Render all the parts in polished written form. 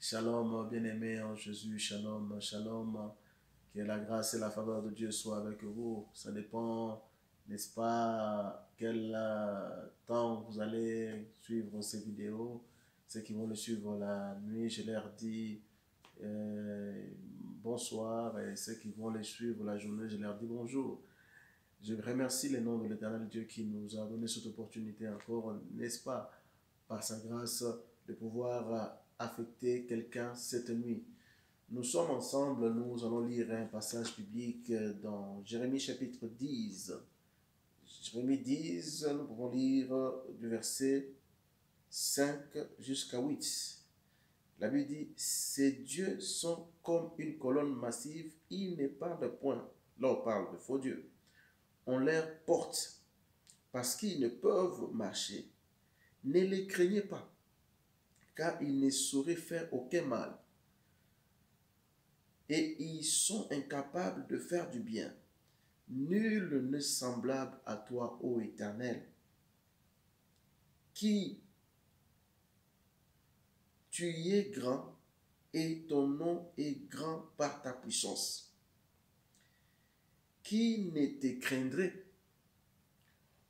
Shalom, bien-aimés en Jésus, shalom, shalom. Que la grâce et la faveur de Dieu soient avec vous. Ça dépend, n'est-ce pas, quel temps vous allez suivre ces vidéos. Ceux qui vont le suivre la nuit, je leur dis bonsoir. Et ceux qui vont les suivre la journée, je leur dis bonjour. Je remercie le nom de l'Éternel Dieu qui nous a donné cette opportunité encore, n'est-ce pas, par sa grâce, de pouvoir affecter quelqu'un cette nuit. Nous sommes ensemble, nous allons lire un passage biblique dans Jérémie chapitre 10. Jérémie 10, nous pouvons lire du verset 5 jusqu'à 8. La Bible dit, ces dieux sont comme une colonne massive, ils ne parlent point. Là on parle de faux dieux. On leur porte parce qu'ils ne peuvent marcher. Ne les craignez pas, car ils ne sauraient faire aucun mal. Et ils sont incapables de faire du bien. Nul n'est semblable à toi, ô Éternel, qui tu es grand et ton nom est grand par ta puissance. Qui ne te craindrait,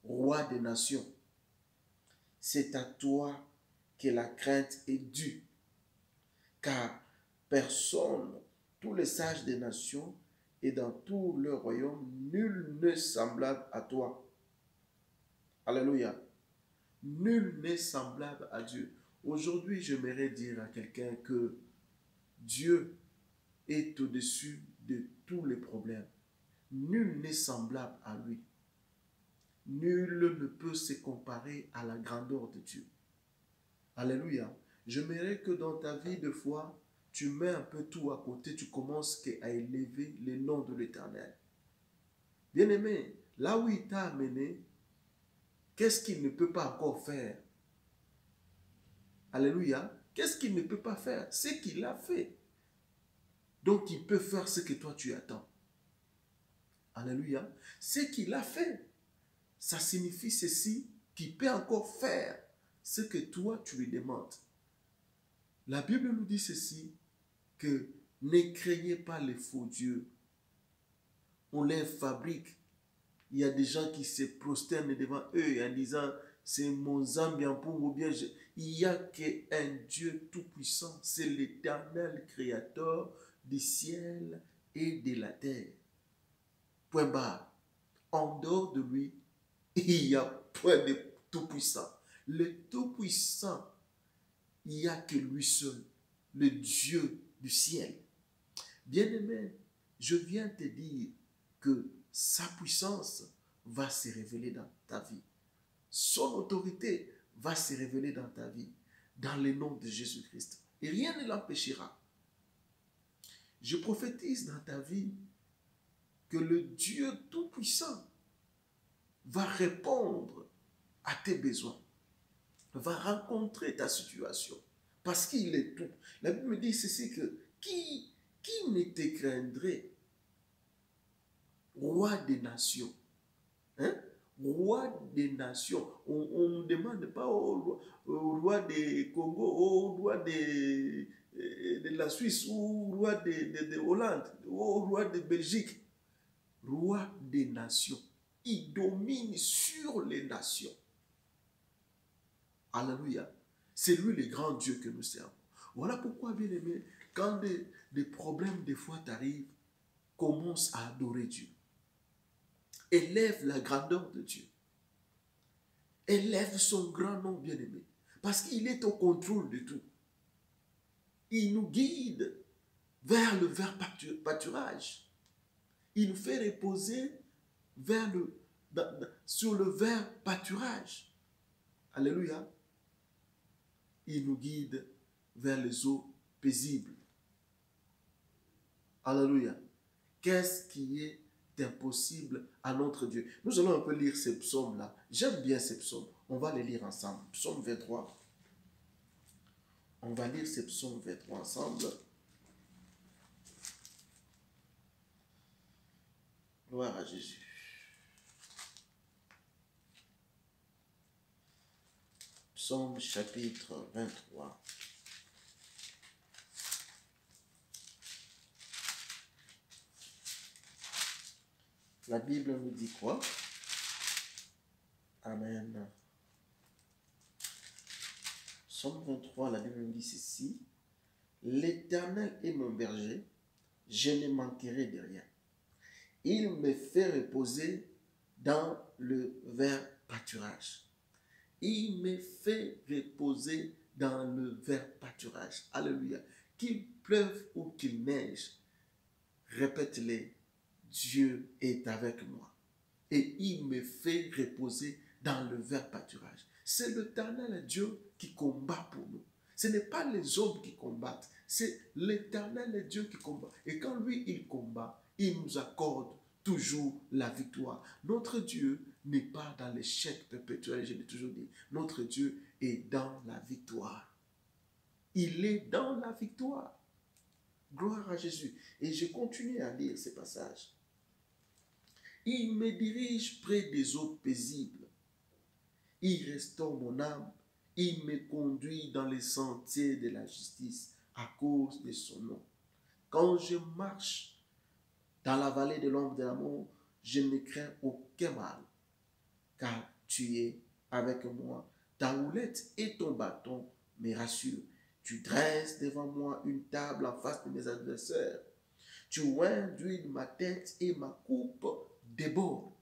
roi des nations? C'est à toi que la crainte est due, car personne, tous les sages des nations et dans tout le royaume, nul n'est semblable à toi. Alléluia. Nul n'est semblable à Dieu. Aujourd'hui, j'aimerais dire à quelqu'un que Dieu est au-dessus de tous les problèmes. Nul n'est semblable à lui. Nul ne peut se comparer à la grandeur de Dieu. Alléluia. J'aimerais que dans ta vie de foi, tu mets un peu tout à côté, tu commences à élever le nom de l'Éternel. Bien-aimé, là où il t'a amené, qu'est-ce qu'il ne peut pas encore faire? Alléluia. Qu'est-ce qu'il ne peut pas faire? Ce qu'il a fait. Donc il peut faire ce que toi tu attends. Alléluia. Ce qu'il a fait, ça signifie ceci, qu'il peut encore faire ce que toi tu lui demandes. La Bible nous dit ceci, que ne craignez pas les faux dieux. On les fabrique. Il y a des gens qui se prosternent devant eux en disant, c'est mon Zambiampou ou bien il n'y a qu'un Dieu tout-puissant, c'est l'Éternel créateur du ciel et de la terre. Point barre. En dehors de lui, il n'y a point de tout-puissant. Le tout-puissant, il n'y a que lui seul, le Dieu du ciel. Bien-aimé, je viens te dire que sa puissance va se révéler dans ta vie. Son autorité va se révéler dans ta vie, dans le nom de Jésus-Christ. Et rien ne l'empêchera. Je prophétise dans ta vie que le Dieu Tout-Puissant va répondre à tes besoins, va rencontrer ta situation, parce qu'il est tout. La Bible me dit ceci que qui ne te craindrait, roi des nations, hein? Roi des nations. On ne demande pas au roi des Congo, au roi de la Suisse, ou au roi de Hollande, ou au roi de Belgique. Roi des nations. Il domine sur les nations. Alléluia. C'est lui le grand Dieu que nous servons. Voilà pourquoi, bien aimé, quand des problèmes des fois t'arrivent, commence à adorer Dieu. Élève la grandeur de Dieu. Élève son grand nom, bien-aimé. Parce qu'il est au contrôle de tout. Il nous guide vers le vert pâturage. Il nous fait reposer sur le vert pâturage. Alléluia. Il nous guide vers les eaux paisibles. Alléluia. Qu'est-ce qui est impossible à notre Dieu? Nous allons un peu lire ces psaumes-là. J'aime bien ces psaumes. On va les lire ensemble. Psaume 23. On va lire ces psaumes 23 ensemble. Gloire à Jésus. Psaume chapitre 23. La Bible nous dit quoi? Amen. Psaume 23, la Bible nous dit ceci. L'Éternel est mon berger, je ne manquerai de rien. Il me fait reposer dans le vert pâturage. Il me fait reposer dans le vert pâturage. Alléluia. Qu'il pleuve ou qu'il neige, répète-les, Dieu est avec moi. Et il me fait reposer dans le vert pâturage. C'est l'Éternel Dieu qui combat pour nous. Ce n'est pas les hommes qui combattent, c'est l'Éternel Dieu qui combat. Et quand lui, il combat, il nous accorde toujours la victoire. Notre Dieu n'est pas dans l'échec perpétuel, je l'ai toujours dit. Notre Dieu est dans la victoire. Il est dans la victoire. Gloire à Jésus. Et je continue à lire ces passages. Il me dirige près des eaux paisibles. Il restaure mon âme. Il me conduit dans les sentiers de la justice à cause de son nom. Quand je marche dans la vallée de l'ombre de la mort, je ne crains aucun mal, car tu es avec moi. Ta houlette et ton bâton me rassurent. Tu dresses devant moi une table en face de mes adversaires. Tu oins d'huile ma tête et ma coupe déborde.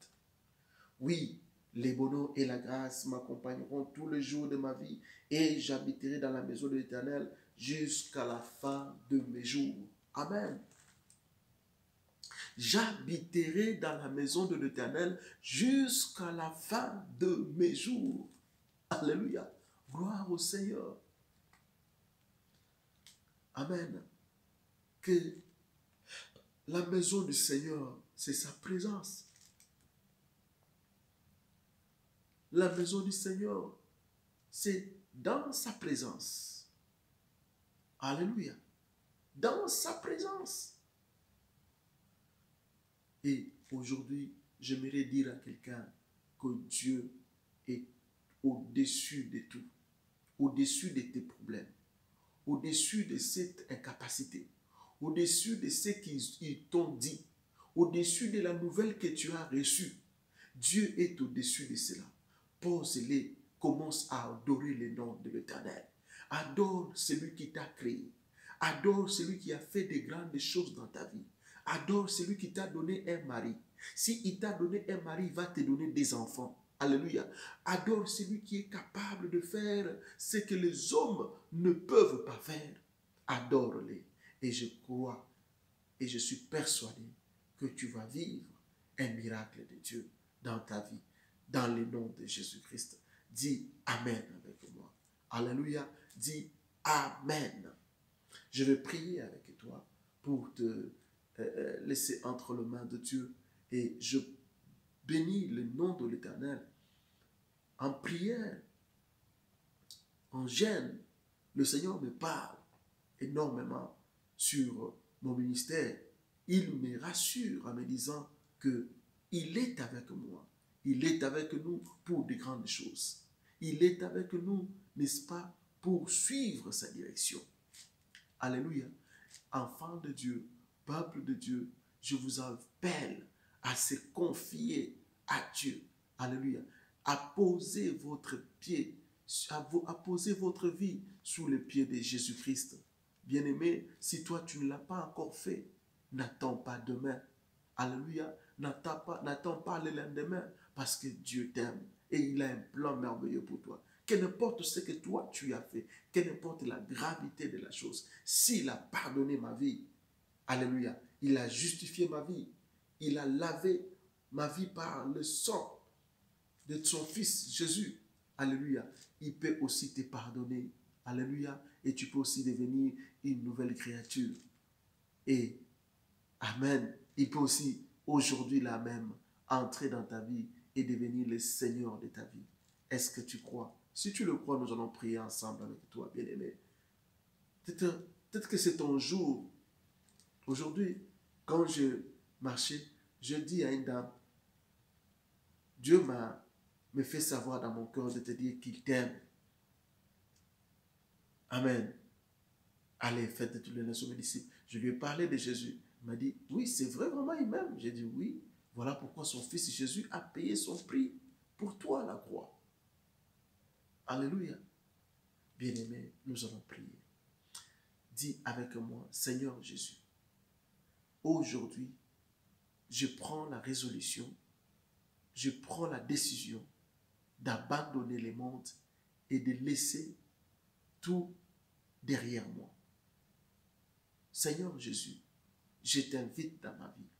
Oui, les bonheurs et la grâce m'accompagneront tous les jours de ma vie et j'habiterai dans la maison de l'Éternel jusqu'à la fin de mes jours. Amen. J'habiterai dans la maison de l'Éternel jusqu'à la fin de mes jours. Alléluia. Gloire au Seigneur. Amen. Que la maison du Seigneur, c'est sa présence. La maison du Seigneur, c'est dans sa présence. Alléluia. Dans sa présence. Et aujourd'hui, j'aimerais dire à quelqu'un que Dieu est au-dessus de tout, au-dessus de tes problèmes, au-dessus de cette incapacité, au-dessus de ce qu'ils t'ont dit, au-dessus de la nouvelle que tu as reçue. Dieu est au-dessus de cela. Pose-les, commence à adorer le nom de l'Éternel. Adore celui qui t'a créé. Adore celui qui a fait de grandes choses dans ta vie. Adore celui qui t'a donné un mari. S'il t'a donné un mari, il va te donner des enfants. Alléluia. Adore celui qui est capable de faire ce que les hommes ne peuvent pas faire. Adore-les. Et je crois et je suis persuadé que tu vas vivre un miracle de Dieu dans ta vie. Dans le nom de Jésus-Christ. Dis Amen avec moi. Alléluia. Dis Amen. Je vais prier avec toi pour te laisser entre les mains de Dieu. Et je bénis le nom de l'Éternel. En prière, en jeûne, le Seigneur me parle énormément sur mon ministère. Il me rassure en me disant qu'il est avec moi. Il est avec nous pour de grandes choses. Il est avec nous, n'est-ce pas, pour suivre sa direction. Alléluia. Enfants de Dieu, peuple de Dieu, je vous appelle à se confier à Dieu. Alléluia. À poser votre pied, à poser votre vie sous le pied de Jésus-Christ. Bien-aimé, si toi tu ne l'as pas encore fait, n'attends pas demain. Alléluia. N'attends pas le lendemain parce que Dieu t'aime et il a un plan merveilleux pour toi. Qu'importe ce que toi tu as fait, qu'importe la gravité de la chose, s'il a pardonné ma vie, alléluia, il a justifié ma vie, il a lavé ma vie par le sang de son fils Jésus, alléluia, il peut aussi te pardonner, alléluia, et tu peux aussi devenir une nouvelle créature. Et amen, il peut aussi aujourd'hui là même entrer dans ta vie et devenir le Seigneur de ta vie. Est-ce que tu crois? Si tu le crois, nous allons prier ensemble avec toi, bien-aimé. Peut-être que c'est ton jour. Aujourd'hui, quand je marchais, je dis à une dame, Dieu me fait savoir dans mon cœur de te dire qu'il t'aime. Amen. Allez, faites de toutes les nations mes disciples. Je lui ai parlé de Jésus. Il m'a dit, oui, c'est vrai, vraiment, il m'aime. J'ai dit, oui, Voilà pourquoi son fils Jésus a payé son prix pour toi à la croix. Alléluia. Bien-aimé, nous allons prier. Dis avec moi, Seigneur Jésus, aujourd'hui, je prends la résolution, je prends la décision d'abandonner le monde et de laisser tout derrière moi. Seigneur Jésus, je t'invite dans ma vie.